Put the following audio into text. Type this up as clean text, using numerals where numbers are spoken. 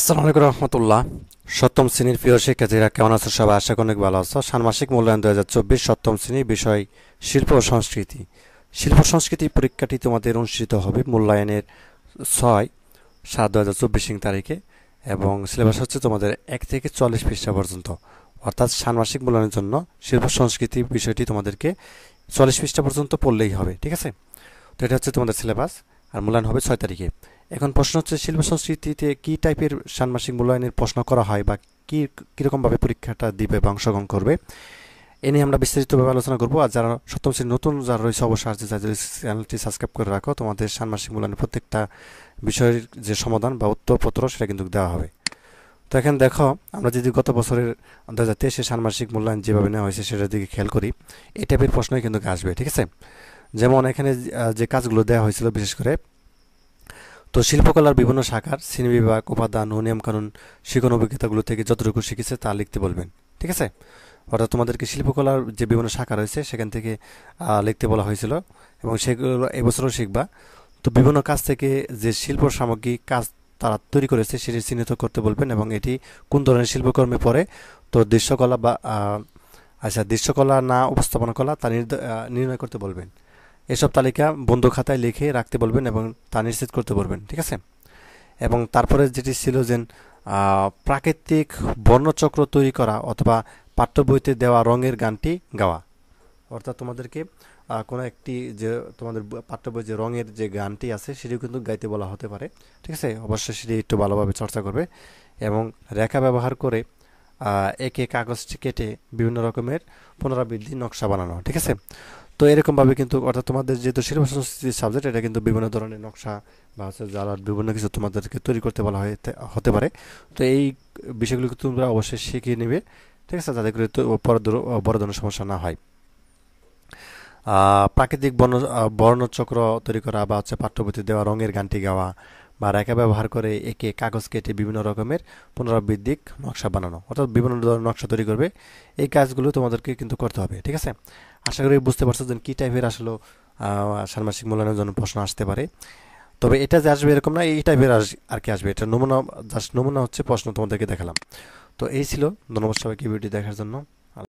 আসসালামু আলাইকুম রহমতুল্লাহ। সপ্তম শ্রেণীর প্রিয় শিক্ষার্থীরা কেমন আছো? সবাই আশা করি অনেক ভালো আছো। ষান্মাসিক মূল্যায়ন 2024 সপ্তম শ্রেণী, বিষয় শিল্প ও সংস্কৃতি। শিল্প সংস্কৃতি পরীক্ষাটি তোমাদের অনুষ্ঠিত হবে মূল্যায়নের 6/7/2024 তারিখে, এবং সিলেবাস হচ্ছে তোমাদের 1 থেকে 40 পৃষ্ঠা পর্যন্ত। অর্থাৎ ষান্মাসিক মূল্যায়নের জন্য শিল্প সংস্কৃতি বিষয়টি তোমাদেরকে 40 পৃষ্ঠা পর্যন্ত পড়লেই হবে, ঠিক আছে? তো এটা হচ্ছে তোমাদের সিলেবাস, আর মূল্যায়ন হবে 6 তারিখে। এখন প্রশ্ন হচ্ছে, শিল্প সংস্কৃতিতে কি টাইপের ষান্মাসিক মূল্যায়নের প্রশ্ন করা হয়, বা কীরকমভাবে পরীক্ষাটা দিবে বা অংশগ্রহণ করবে, এ নিয়ে আমরা বিস্তারিতভাবে আলোচনা করবো। আর যারা সপ্তম শ্রেণীর নতুন যারা রয়েছে, অবশ্যই আসতে চাই যদি চ্যানেলটি সাবস্ক্রাইব করে রাখো। তোমাদের ষান্মাসিক মূল্যায়নের প্রত্যেকটা বিষয়ের যে সমাধান বা উত্তরপত্র সেটা কিন্তু দেওয়া হবে। তো এখানে দেখো, আমরা যদি গত বছরের 2023 ষান্মাসিক মূল্যায়ন যেভাবে নেওয়া হয়েছে সেটার দিকে খেয়াল করি, এই টাইপের প্রশ্নই কিন্তু আসবে, ঠিক আছে? যেমন এখানে যে কাজগুলো দেওয়া হয়েছিল, বিশেষ করে তো শিল্পকলার বিভিন্ন শাখার শ্রেণীবিভাগ, উপাদান ও নিয়মকানুন, শিখন অভিজ্ঞতাগুলো থেকে যতটুকু শিখেছে তা লিখতে বলবেন, ঠিক আছে? অর্থাৎ তোমাদেরকে শিল্পকলার যে বিভিন্ন শাখা রয়েছে সেখান থেকে লিখতে বলা হয়েছিল, এবং সেগুলো এবছরও শিখবা। তো বিভিন্ন কাজ থেকে যে শিল্প সামগ্রী কাজ তারা তৈরি করেছে সেটি চিহ্নিত করতে বলবেন, এবং এটি কোন ধরনের শিল্পকর্মে পড়ে। তো দৃশ্যকলা বা দৃশ্যকলা না উপস্থাপনা কলা তা নির্ণয় করতে বলবেন। এসব তালিকা বন্ধু খাতায় লিখে রাখতে বলবেন এবং তা নিশ্চিত করতে বলবেন, ঠিক আছে? এবং তারপরে যেটি ছিল যে প্রাকৃতিক বর্ণচক্র তৈরি করা অথবা পাঠ্য বইতে দেওয়া রঙের গানটি গাওয়া। অর্থাৎ তোমাদেরকে কোনো একটি যে তোমাদের পাঠ্য বই যে রঙের যে গানটি আছে সেটিও কিন্তু গাইতে বলা হতে পারে, ঠিক আছে? অবশ্যই সেটি একটু ভালোভাবে চর্চা করবে, এবং রেখা ব্যবহার করে একে কাগজটি কেটে বিভিন্ন রকমের পুনরাবৃত্তি নকশা বানানো, ঠিক আছে? তো এরকমভাবে কিন্তু, অর্থাৎ তোমাদের যেহেতু শিল্প সংস্কৃতির সাবজেক্ট, এটা কিন্তু বিভিন্ন ধরনের নকশা বা হচ্ছে যারা বিভিন্ন কিছু তোমাদেরকে তৈরি করতে বলা হতে পারে। তো এই বিষয়গুলো তোমরা অবশ্যই শিখিয়ে নেবে, ঠিক আছে, যাতে করে তো বড় ধরনের সমস্যা না হয়। প্রাকৃতিক বর্ণচক্র তৈরি করা, বা হচ্ছে পাঠ্যপুঁথি দেওয়া রঙের গানটি গাওয়া, বা রেখা ব্যবহার করে একে কাগজ কেটে বিভিন্ন রকমের পুনরাবৃত্তিক নকশা বানানো, অর্থাৎ বিভিন্ন ধরনের নকশা তৈরি করবে। এই কাজগুলো তোমাদেরকে কিন্তু করতে হবে, ঠিক আছে? আশা করি বুঝতে পারছো যে কী টাইপের আসলে ষান্মাসিক মূল্যায়নের জন্য প্রশ্ন আসতে পারে। তবে এটা যে আসবে এরকম না, এই টাইপের আর কি আসবে, এটা নমুনা, জাস্ট নমুনা হচ্ছে প্রশ্ন তোমাদেরকে দেখালাম। তো এই ছিল। ধন্যবাদ সবাইকে ভিডিওটি দেখার জন্য।